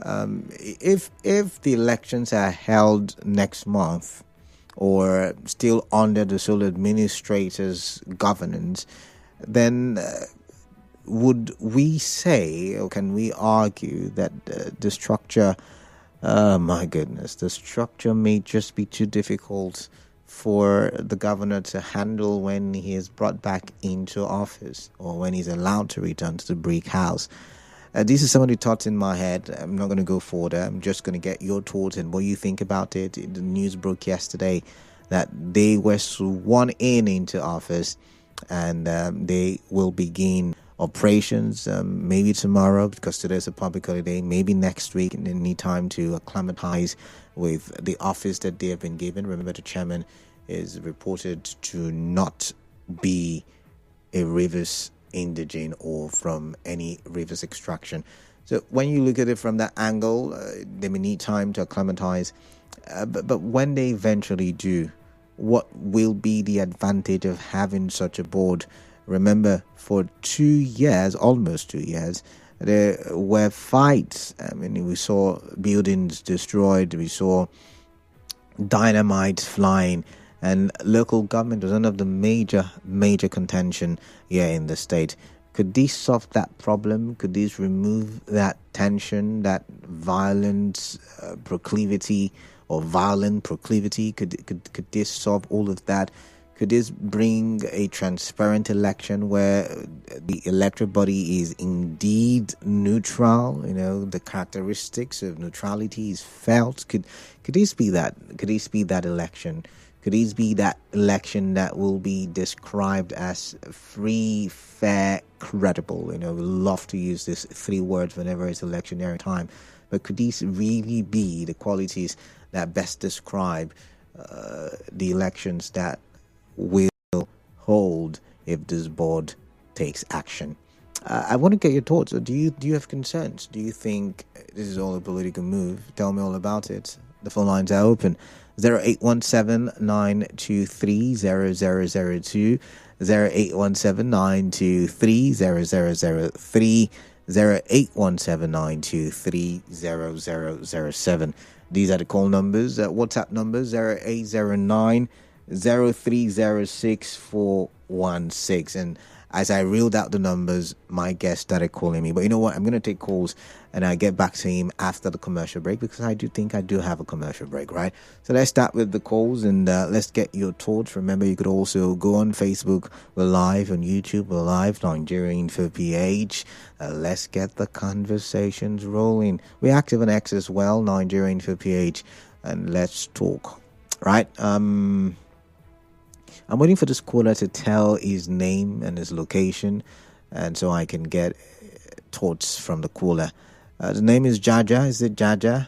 If the elections are held next month or still under the sole administrator's governance, then would we say, or can we argue that the structure, my goodness, the structure may just be too difficult for the governor to handle when he is brought back into office or when he's allowed to return to the brick house? This is some of the thoughts in my head. I'm not going to go further. I'm just going to get your thoughts and what you think about it. The news broke yesterday that they were sworn into office and they will begin operations maybe tomorrow because today's a public holiday, maybe next week, and they need time to acclimatize with the office that they have been given. Remember, the chairman is reported to not be a Rivers indigene or from any Rivers extraction. So when you look at it from that angle, they may need time to acclimatize. But when they eventually do, what will be the advantage of having such a board? Remember, for 2 years, almost 2 years, there were fights. I mean, we saw buildings destroyed, we saw dynamite flying, and local government was one of the major contention here in the state. Could this solve that problem? Could this remove that tension, that violent proclivity or violent proclivity? Could this solve all of that? Could this bring a transparent election where the electoral body is indeed neutral? You know, the characteristics of neutrality is felt. Could this be that? Could this be that election? Could this be that election that will be described as free, fair, credible? You know, we love to use these 3 words whenever it's electionary time. But could these really be the qualities that best describe the elections that will hold if this board takes action? I want to get your thoughts. Do you have concerns? Do you think this is all a political move? Tell me all about it. The phone lines are open. 0817-923-0002, 0817-923-0003, 0817-923-0007. These are the call numbers. WhatsApp numbers 0809-0306-416. And as I reeled out the numbers, my guest started calling me. But you know what? I'm going to take calls and I'll get back to him after the commercial break because I do think I do have a commercial break, right? So let's start with the calls and let's get your thoughts. Remember, you could also go on Facebook. We're live on YouTube. We're live, Nigeria Info PH. Let's get the conversations rolling. We're active on X as well, Nigeria Info PH. And let's talk, right? I'm waiting for this caller to tell his name and his location, and so I can get thoughts from the caller. The name is Jaja. Is it Jaja?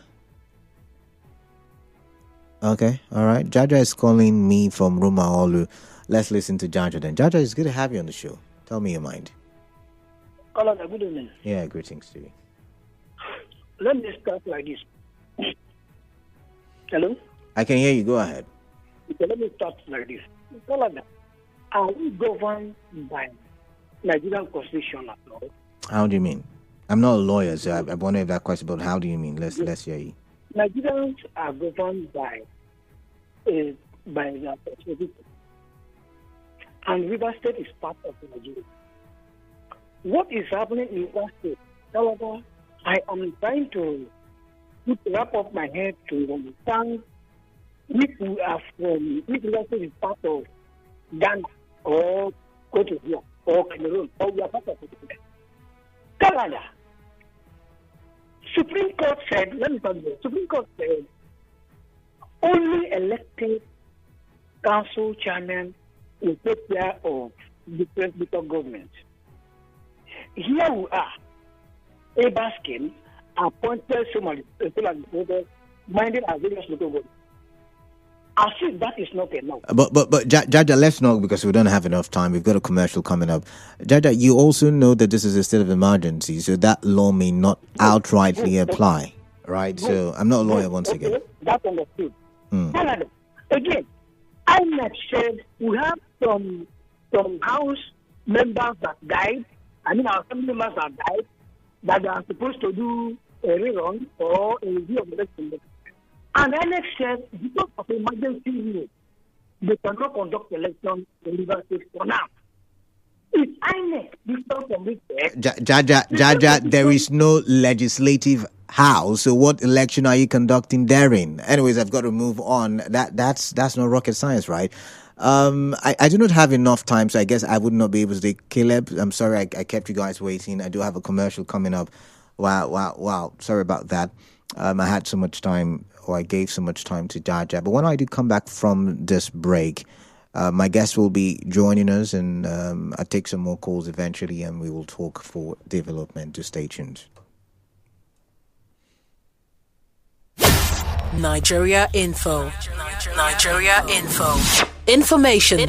Okay, all right. Jaja is calling me from Rumaolu. Let's listen to Jaja then. Jaja, it's good to have you on the show. Tell me your mind. Hello, good evening. Yeah, greetings to you. Let me start like this. Hello? I can hear you. Go ahead. Okay, let me start like this. Are we governed by Nigerian constitution at all? How do you mean? I'm not a lawyer, so I wonder if that question, but how do you mean? Let's hear you. Nigerians are governed by the constitution, and River State is part of Nigeria. What is happening in River State? However, I am trying to wrap up my head to understand if River State is part of Ghana or Cote d'Ivoire or Cameroon, or we are part of Canada. Supreme Court said, let me tell you, Supreme Court said only elected council chairman will take care of different local governments. Here we are, Aba scheme appointed somebody, minded our various local governments. I think that is not enough. But Jaja, let's not, because we don't have enough time. We've got a commercial coming up. Jaja, you also know that this is a state of emergency, so that law may not outrightly apply, right? So I'm not a lawyer once again. That's understood. Canada, again, INEC said we have some house members that died. I mean, our family members that died that are supposed to do a rerun or a review of the election. And INEC said, because of emergency rule, they cannot conduct elections in Rivers State for now. If INEC differs from this, Jaja, there is no legislative house. So what election are you conducting therein? Anyways, I've got to move on. That's not rocket science, right? I do not have enough time, so I guess I would not be able to take Caleb. I'm sorry I kept you guys waiting. I do have a commercial coming up. Wow. Sorry about that. I had so much time, or I gave so much time to Jaja. But when I do come back from this break, my guest will be joining us, and I'll take some more calls eventually, and we will talk for development. To stay tuned. Nigeria Info. Nigeria Info. Information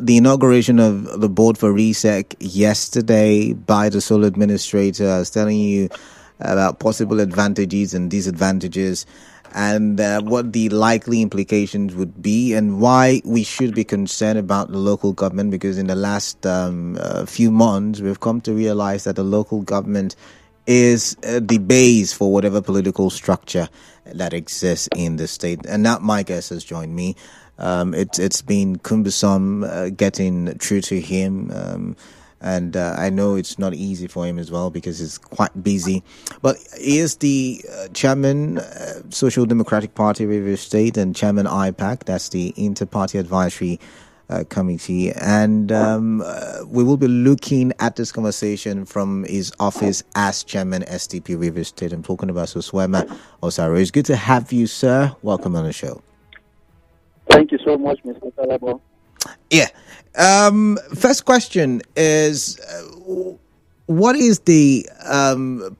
the inauguration of the board for RSIEC yesterday by the sole administrator. I was telling you about possible advantages and disadvantages, and what the likely implications would be, and why we should be concerned about the local government, because in the last few months we've come to realize that the local government is the base for whatever political structure that exists in the state. And now my guest has joined me. It's been cumbersome getting through to him, and I know it's not easy for him as well because he's quite busy. But he is the chairman, Social Democratic Party Rivers State, and chairman IPAC, that's the Inter-Party Advisory Committee. And we will be looking at this conversation from his office as chairman SDP Rivers State. I'm talking about Solsuema Osaro. It's good to have you, sir. Welcome on the show. Thank you so much, Mr. Talabo. Yeah. First question is, what is the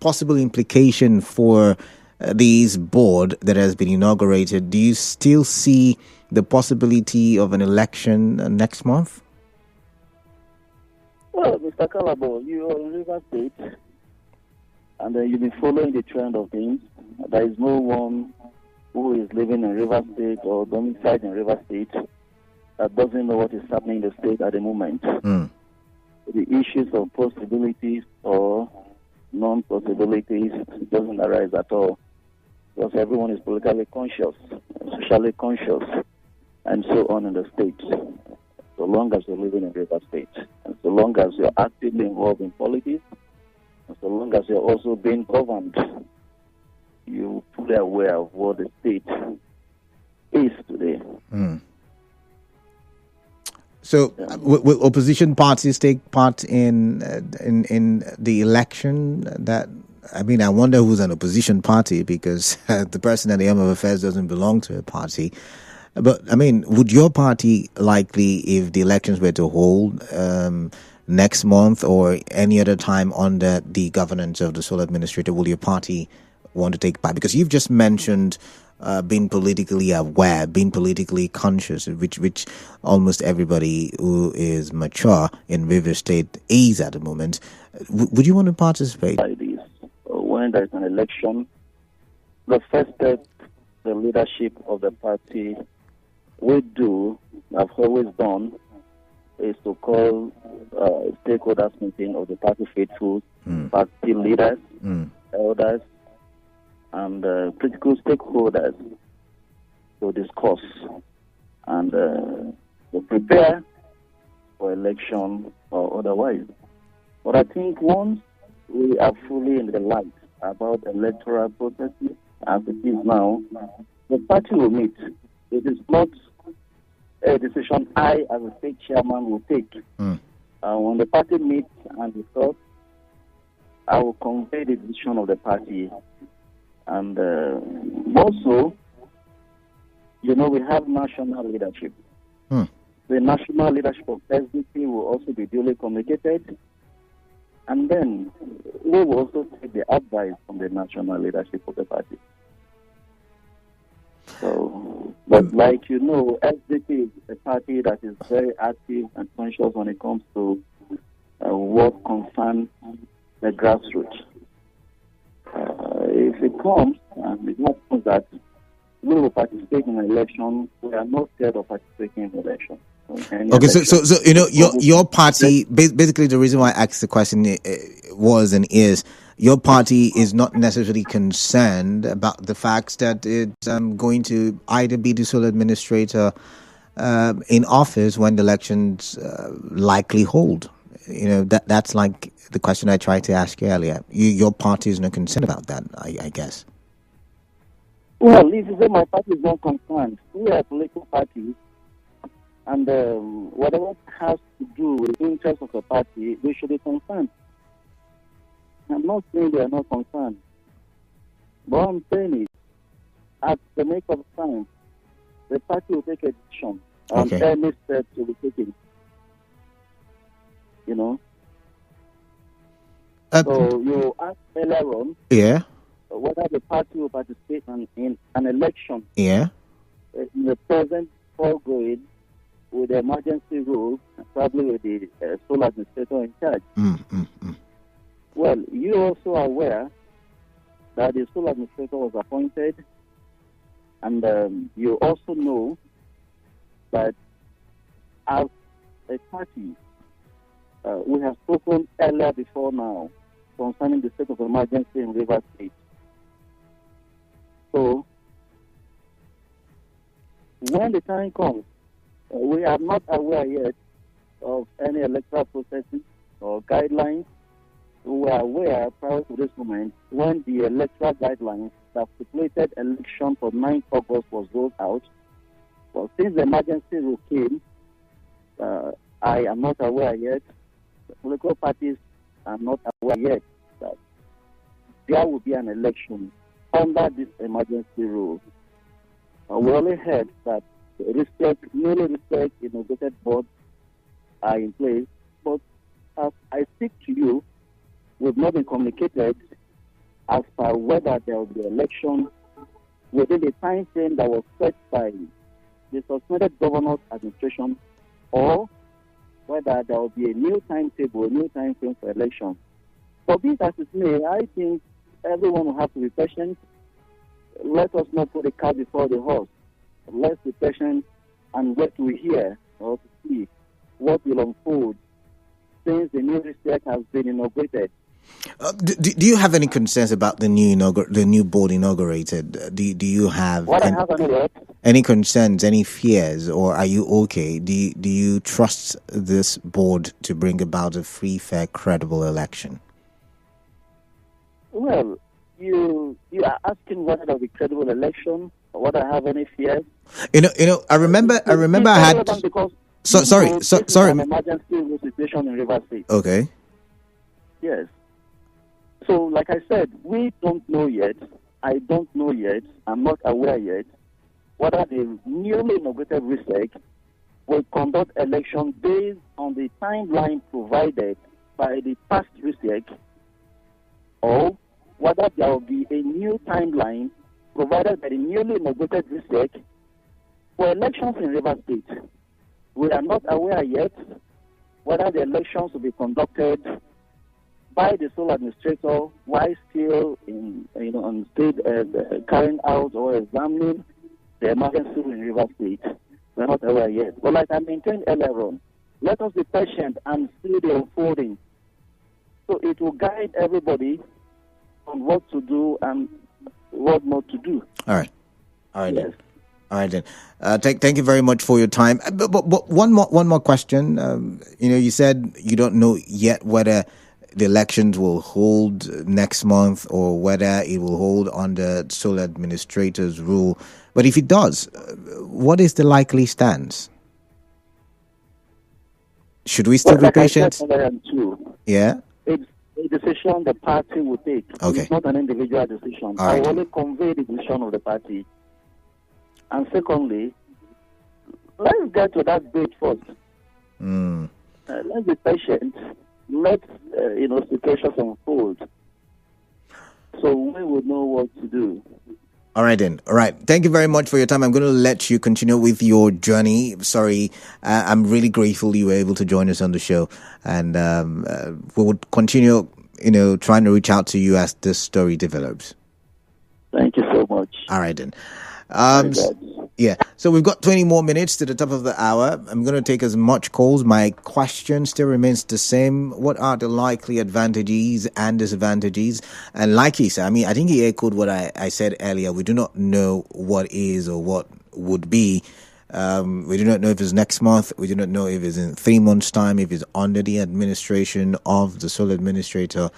possible implication for this board that has been inaugurated? Do you still see the possibility of an election next month? Well, Mr. Calabo, you are in River State, and you've been following the trend of things. There is no one who is living in River State or domiciled in River State that doesn't know what is happening in the state at the moment. The issues of possibilities or non-possibilities doesn't arise at all, because everyone is politically conscious, socially conscious, and so on in the state, so long as you're living in River State, and so long as you're actively involved in politics, and so long as you're also being governed, you're fully aware of what the state is today. So, will opposition parties take part in the election? That, I mean, I wonder who's an opposition party, because the person at the helm of affairs doesn't belong to a party. But I mean, would your party likely, if the elections were to hold next month or any other time under the governance of the sole administrator, will your party want to take part? Because you've just mentioned being politically aware, being politically conscious, which almost everybody who is mature in River State is at the moment. Would you want to participate? When there's an election, the first step the leadership of the party will do, I've always done, is to call stakeholders meeting of the party faithful, party leaders, elders, and critical stakeholders to discuss and to prepare for election or otherwise. But I think once we are fully in the light about electoral processes as it is now, the party will meet. It is not a decision I, as a state chairman, will take. When the party meets and discuss, I will convey the decision of the party. And also, we have national leadership. The national leadership of SDP will also be duly communicated. And then we will also take the advice from the national leadership of the party. So, but like SDP is a party that is very active and conscious when it comes to what concerns the grassroots. If it comes and it happens that we will participate in an election, we are not scared of participating in an election. Okay, so your party, basically the reason why I asked the question was and is, your party is not necessarily concerned about the fact that it's going to either be the sole administrator in office when the elections likely hold. That's like the question I tried to ask you earlier. Your party is not concerned about that, I guess. Well, if you say my party is not concerned, we are a political party, and whatever has to do with the interest of the party, we should be concerned. I'm not saying they are not concerned. But what I'm saying is, at the make of time, the party will take a decision on any steps to be taken. So you asked earlier on whether the party will participate in an election. Yeah. In the present foregoing, with the emergency rule, probably with the sole administrator in charge. Well, you're also aware that the sole administrator was appointed, and you also know that as a party, we have spoken earlier before now concerning the state of emergency in Rivers State. So, when the time comes, we are not aware yet of any electoral processes or guidelines. We are aware prior to this moment when the electoral guidelines that stipulated election for 9th August was rolled out. Well, since the emergency rule came, I am not aware yet. The political parties are not aware yet that there will be an election under this emergency rule. We only heard that newly inaugurated boards are in place, but as I speak to you, we've not been communicated as per whether there will be election within the time frame that was set by the suspended governor's administration, or whether there will be a new timetable, a new time frame for election. For this as it may, I think everyone will have to be patient. Let us not put the cart before the horse. Let's be patient and wait to hear or to see what will unfold since the new RSIEC has been inaugurated. Do you have any concerns about the new board inaugurated? Do you have any concerns, any fears, or are you okay? Do you trust this board to bring about a free, fair, credible election? Well, you are asking whether there will be credible election or whether I have any fears. I remember I had. Sorry. An emergency situation in Rivers State. Okay. Yes. So, like I said, we don't know yet. I don't know yet. I'm not aware yet whether the newly inaugurated RSIEC will conduct election based on the timeline provided by the past RSIEC, or whether there will be a new timeline provided by the newly inaugurated RSIEC for elections in Rivers State. We are not aware yet whether the elections will be conducted by the sole administrator while still on state carrying out or examining the emergency in Rivers State. We are not aware yet. But like I maintained earlier on, let us be patient and see the unfolding. So it will guide everybody on what to do and what not to do. All right. Yes. Then. All right then. Thank you very much for your time. But one more question. You said you don't know yet whether the elections will hold next month or whether it will hold under sole administrator's rule. But if it does, what is the likely stance? Should we still be patient? Yeah. It's a decision the party will take. Okay. It's not an individual decision. All right. I only convey the decision of the party. And secondly, let's get to that date first. Let's be patient. Let situations unfold, so we would know what to do. All right then. All right. Thank you very much for your time. I'm going to let you continue with your journey. Sorry, I'm really grateful you were able to join us on the show, and we would continue, trying to reach out to you as this story develops. Thank you so much. All right then. Yeah, so we've got 20 more minutes to the top of the hour. I'm going to take as much calls. My question still remains the same. What are the likely advantages and disadvantages? And like he said, I think he echoed what I said earlier. We do not know what is or what would be. We do not know if it's next month. We do not know if it's in 3 months' time, if it's under the administration of the sole administrator,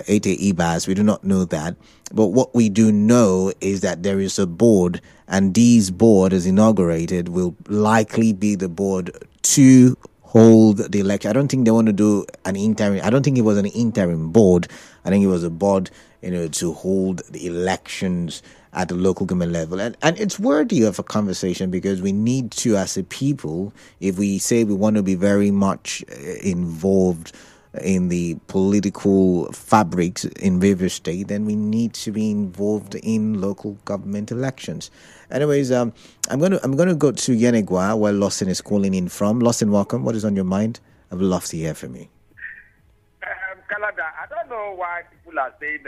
Ete Ibas. We do not know that. But what we do know is that there is a board, and this board, as inaugurated, will likely be the board to hold the election. I don't think they want to do an interim. I don't think it was an interim board. I think it was a board, to hold the elections at the local government level. And it's worthy of a conversation, because we need to, as a people, if we say we want to be very much involved in the political fabrics in Rivers State, then we need to be involved in local government elections. Anyways, I'm gonna go to Yenegua, where Lawson is calling in from. Lawson, welcome. What is on your mind? I would love to hear from you. Canada, I don't know why people are saying,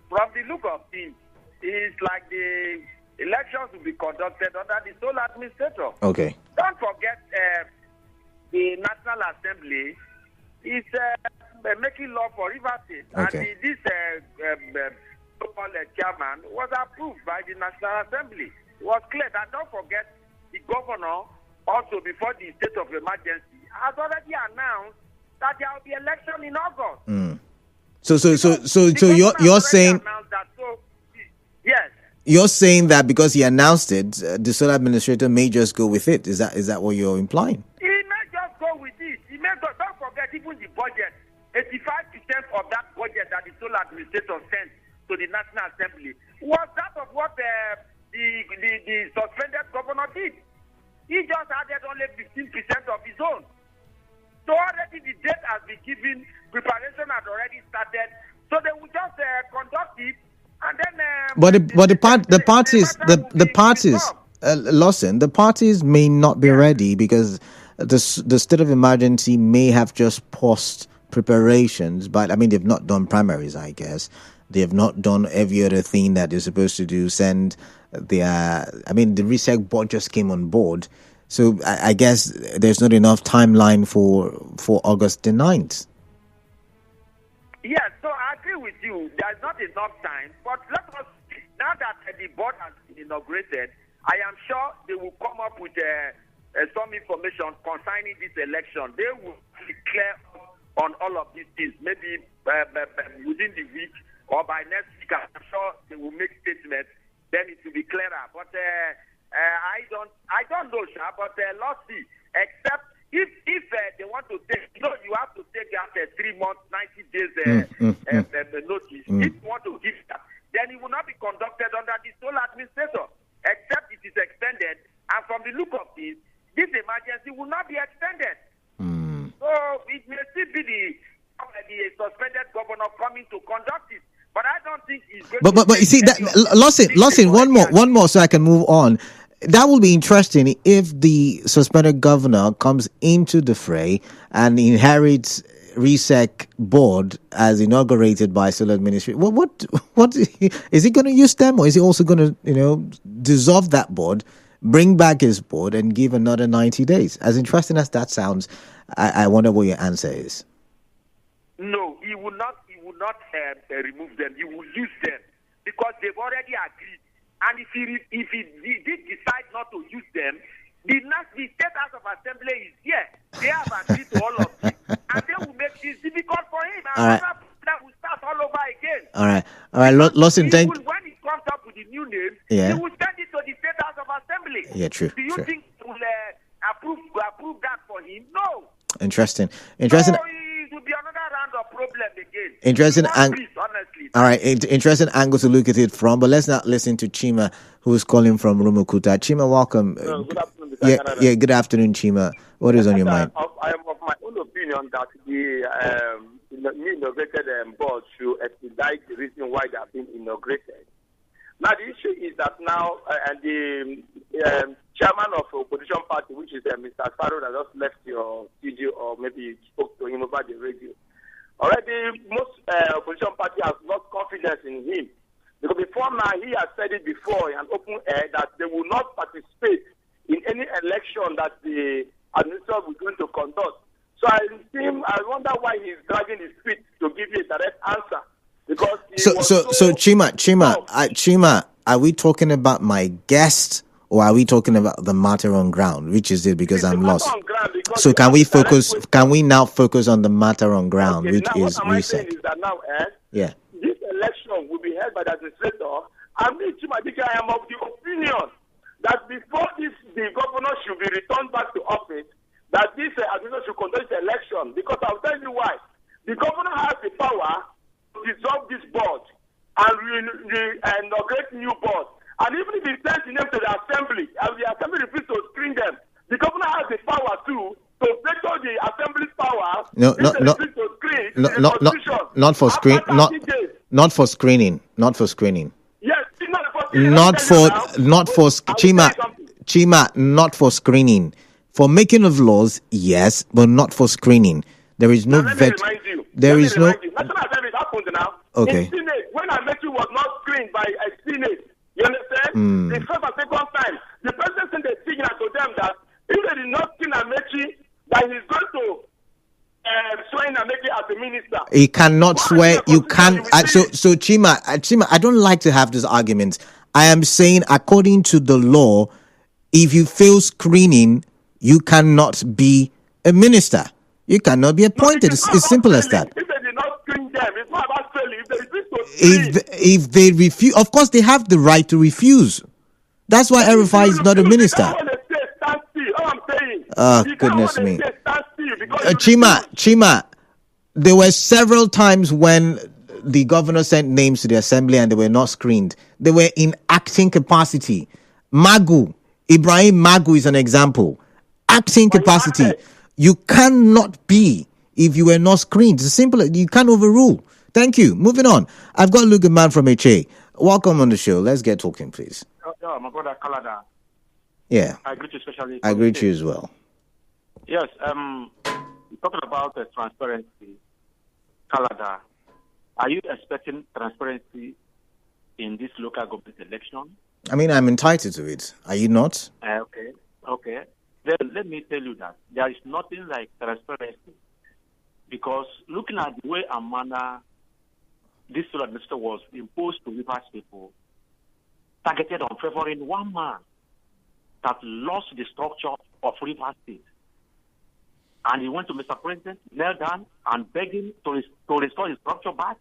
from the look of things, it's like the elections will be conducted under the sole administrator. Okay. Don't forget the National Assembly is making law for Rivers State. Okay. And this so-called chairman was approved by the National Assembly. It was clear. And don't forget, the governor, also before the state of emergency, has already announced that there will be election in August. Mm. So you're saying that, yes. You're saying that because he announced it, the sole administrator may just go with it. Is that what you're implying? He may just go with it. He may go, don't forget even the budget. 85% of that budget that the sole administrator sent to the National Assembly was that of what the suspended governor did. He just added only 15% of his own. So already the date has been given, preparation had already started. So they will just conduct it, and then. The parties, Lawson, the parties may not be ready because the state of emergency may have just paused preparations. But I mean, they've not done primaries, I guess. They have not done every other thing that they're supposed to do. The RSIEC board just came on board. So I guess there's not enough timeline for August the 9th. Yes, so I agree with you. There's not enough time. But let us, now that the board has been inaugurated, I am sure they will come up with some information concerning this election. They will declare on all of these things, maybe within the week or by next week. I'm sure they will make statements. Then it will be clearer. But I don't know, sir, but let's see. Except if they want to take, you have to take that 3 months, 90 days notice. If you want to give that, then it will not be conducted under the sole administrator, except it is extended. And from the look of this emergency will not be extended. So it may still be the suspended governor coming to conduct it. But I don't think he's going to. But you see that Lawson, one more, so I can move on. That will be interesting if the suspended governor comes into the fray and inherits RSIEC board as inaugurated by sole administration. What is he going to use them, or is he also going to dissolve that board, bring back his board, and give another 90 days? As interesting as that sounds, I wonder what your answer is. No, he will not remove them. He will use them because they've already agreed. And if he did decide not to use them, the State House of Assembly is here. They have agreed to all of this, and they will make this difficult for him. And that will start all over again. All right. Lawson, when it comes up with the new name, he will send it to the State House of Assembly. Yeah, true. Do you think they will approve that for him? No. Interesting. So it will be another round of problem again. Interesting. Honestly. All right, interesting angle to look at it from. But let's not listen to Chima, who is calling from Rumukuta. Chima, welcome. Good afternoon. Yeah. Good afternoon, Chima. What is on your mind? I am of my own opinion that the new inaugurated board should expedite the reason why they have been inaugurated. Now the issue is that now the chairman of the opposition party, which is Mr. Osaro, that just left your studio, or maybe you spoke to him over the radio. Already, most opposition party has lost confidence in him. Because before now, he has said it before in an open air that they will not participate in any election that the administration is going to conduct. So I wonder why he's dragging his feet to give you a direct answer. Because Chima, are we talking about my guest, or are we talking about the matter on ground? Which is it? Because I'm lost. So can we focus? Can we now focus on the matter on ground, which is what I'm saying is that now, this election will be held by the administrator. And me, Chima, I am of the opinion that before the governor should be returned back to office, that this administration should conduct the election. Because I'll tell you why. The governor has the power to dissolve this board and inaugurate new board. And even if he sends the name to the assembly, and the assembly refuses to screen them, the governor has the power too to veto the assembly's power. No. not for screen, not for screening, not for screening. Yes, Not for Chima, not for screening. For making of laws, yes, but not for screening. There is no vet. There is no. National Assembly happened now. Okay. In Senate, when Amechi was not screened by a Senate, you understand? The first and second time, the president sent a signal to them that if they did not screen Amechi, that he's going to swear in Amechi as a minister. He cannot swear. You can't. So Chima, I don't like to have this argument. I am saying, according to the law, if you fail screening, you cannot be a minister. You cannot be appointed. It's simple as that. If they did not screen them, it's not about failing. If they refuse to screen, if they refuse, of course they have the right to refuse. That's why RFI is not a minister. Oh, goodness me. Chima, there were several times when the governor sent names to the assembly and they were not screened. They were in acting capacity. Ibrahim Magu is an example. Acting capacity. You cannot be if you were not screened. It's simple. You can't overrule. Thank you. Moving on. I've got Luke Man from HA. Welcome on the show. Let's get talking, please. My brother Kalada. Yeah. I greet you especially. I greet you as well. Yes. Talking about transparency, Kalada. Are you expecting transparency in this local government election? I mean, I'm entitled to it. Are you not? Okay. Then let me tell you that there is nothing like transparency, because looking at the way and manner this solar administration was imposed to Rivers people, targeted on favoring one man that lost the structure of Rivers State. And he went to Mr. President, knelt down and begged him to restore his structure back.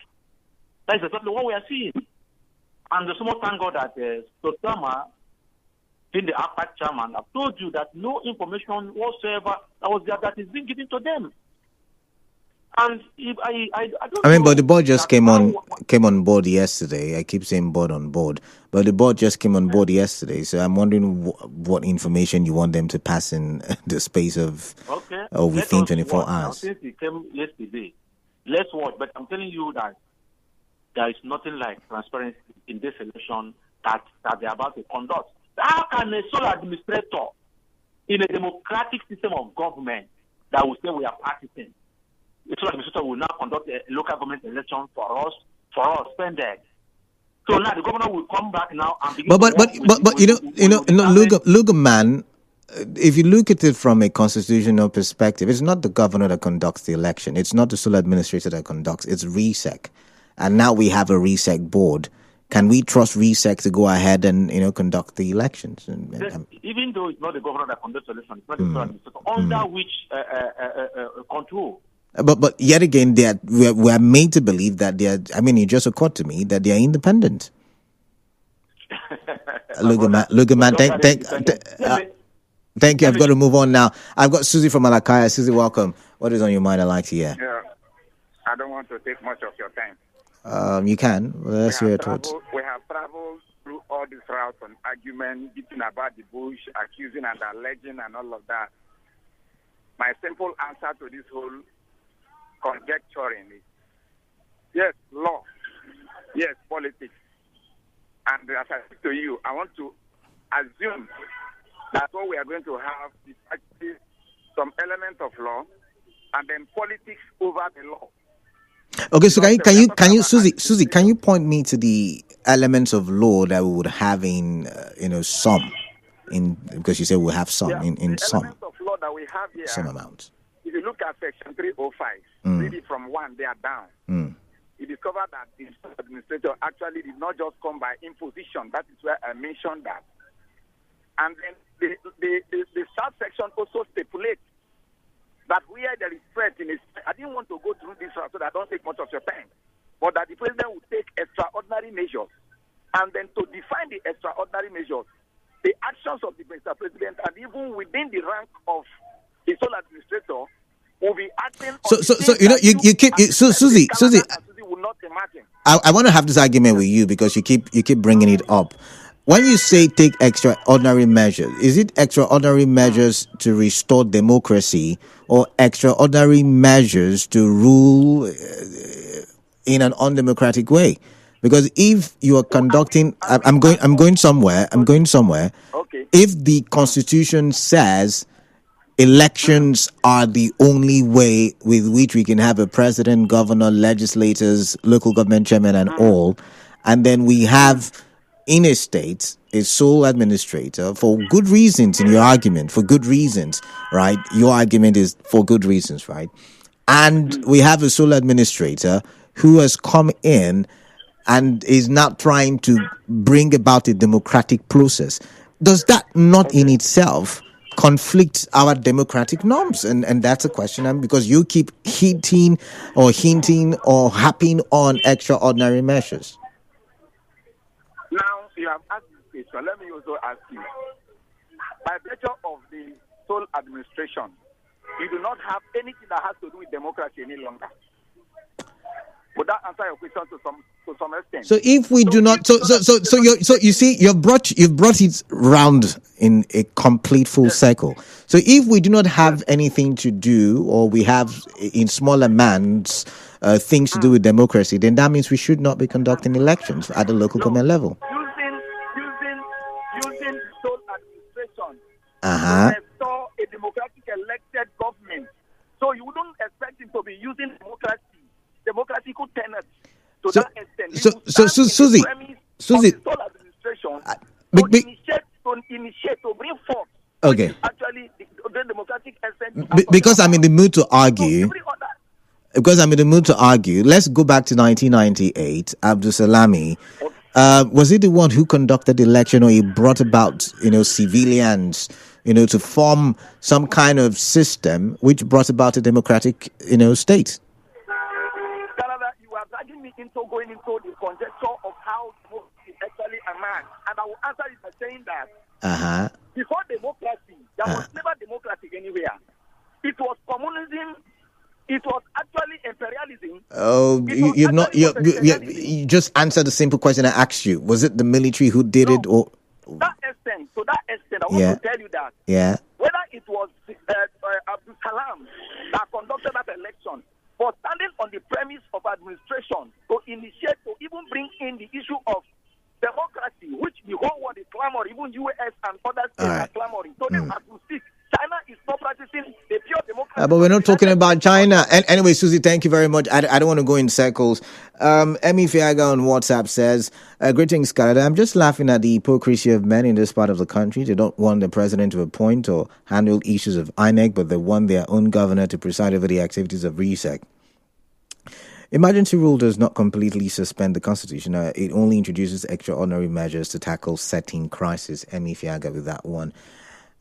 That is exactly what we are seeing. And the small thank God that Solsuema, being the APAC chairman, I've told you that no information whatsoever that is being given to them. And if I don't. I mean, but the board just came on board yesterday. I keep saying board on board, but the board just came on board yesterday. So I'm wondering what information you want them to pass in the space of within 24 hours. Since he came yesterday, let's watch. But I'm telling you that there is nothing like transparency in this election that they're about to conduct. How can a sole administrator in a democratic system of government that will say we are practicing? The sole administrator will now conduct a local government election for us spended. So now the governor will come back now and begin. Look, man. If you look at it from a constitutional perspective, it's not the governor that conducts the election. It's not the sole administrator that conducts. It's RSIEC, and now we have a RSIEC board. Can we trust RSIEC to go ahead and conduct the elections? Even though it's not the governor that conducts the election, it's not the sole administrator. Under which control? But yet again, we are made to believe that they are. I mean, it just occurred to me that they are independent. Look, man. Thank you. I've got to move on now. I've got Susie from Malakaya. Susie, welcome. What is on your mind? I'd like to hear. Yeah, I don't want to take much of your time. You can. Well, let's hear your thoughts. We have traveled through all these routes on argument, beating about the bush, accusing and alleging and all of that. My simple answer to this whole conjecturing is, yes, law, yes, politics. And as I speak to you, I want to assume that what we are going to have is actually some element of law and then politics over the law. Okay, so can you Susie, can you point me to the elements of law that we would have in because you said we'll have some in some elements of law that we have here, some amount. If you look at section 305, really from 1 they are down. You discover that the administrator actually did not just come by imposition. That is where I mentioned that. And then the subsection also stipulates that where there is threat in I didn't want to go through this route so that I don't take much of your time, but that the president will take extraordinary measures. And then to define the extraordinary measures, the actions of the Mr. President and even within the rank of the sole administrator will be acting. Susie will not imagine. I want to have this argument with you because you keep bringing it up. when you say take extraordinary measures, is it extraordinary measures to restore democracy or extraordinary measures to rule in an undemocratic way? Because if you are conducting, I'm going somewhere. Okay. If the Constitution says elections are the only way with which we can have a president, governor, legislators, local government chairman, and all, and then we have in a state a sole administrator for good reasons in your argument, for good reasons, right? Your argument is for good reasons, right? And we have a sole administrator who has come in and is not trying to bring about a democratic process. Does that not in itself conflict our democratic norms? And that's a question, because you keep hinting or harping on extraordinary measures. Now, you have asked this question. Let me also ask you. By virtue of the sole administration, you do not have anything that has to do with democracy any longer. Would that answer your question to some extent? So if we do not, you see, you've brought it round in a complete full circle. So if we do not have anything to do, or we have in small amounts things to do with democracy, then that means we should not be conducting elections at the local government level. Using sole administration to restore a democratic elected government. So you wouldn't expect him to be using democratical tenets to that extent. So Susie, sole administration to initiate to bring forth. Okay. Actually, the democratic essence. Because I'm in the mood to argue. Let's go back to 1998. Abdul Salami. Was he the one who conducted the election, or he brought about, civilians, to form some kind of system which brought about a democratic, state? Canada, you are dragging me into going into the conjecture of how democracy is actually a man, and I will answer it by saying that before democracy, there was never democracy anywhere. It was communism. It was actually imperialism. Oh, you just answered the simple question I asked you. Was it the military who did it, or? To that extent, I want to tell you that. Yeah. Whether it was Abdul Salam that conducted that election, for standing on the premise of administration to initiate, to even bring in the issue of democracy, which the whole world is clamoring, even US and other states are clamoring. So as we speak, China is not practicing the pure democracy. But we're not talking about China. Anyway, Susie, thank you very much. I don't want to go in circles. Emi Fiaga on WhatsApp says, greetings, Canada. I'm just laughing at the hypocrisy of men in this part of the country. They don't want the president to appoint or handle issues of INEC, but they want their own governor to preside over the activities of RSIEC. Emergency rule does not completely suspend the Constitution. It only introduces extraordinary measures to tackle certain crises. Emi Fiaga with that one.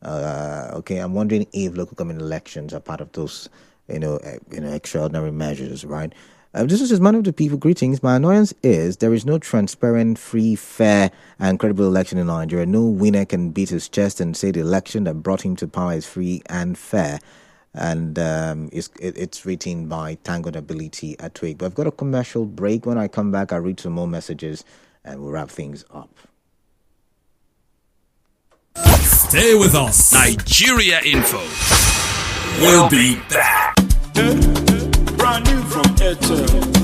Okay, I'm wondering if local government elections are part of those, extraordinary measures, right? This is just one of the people. Greetings. My annoyance is there is no transparent, free, fair, and credible election in Nigeria. No winner can beat his chest and say the election that brought him to power is free and fair. And it's written by Tangled Ability at Twig. But I've got a commercial break. When I come back, I'll read some more messages and we'll wrap things up. Stay with us. Nigeria Info. We'll be back. Brand new from Airtel.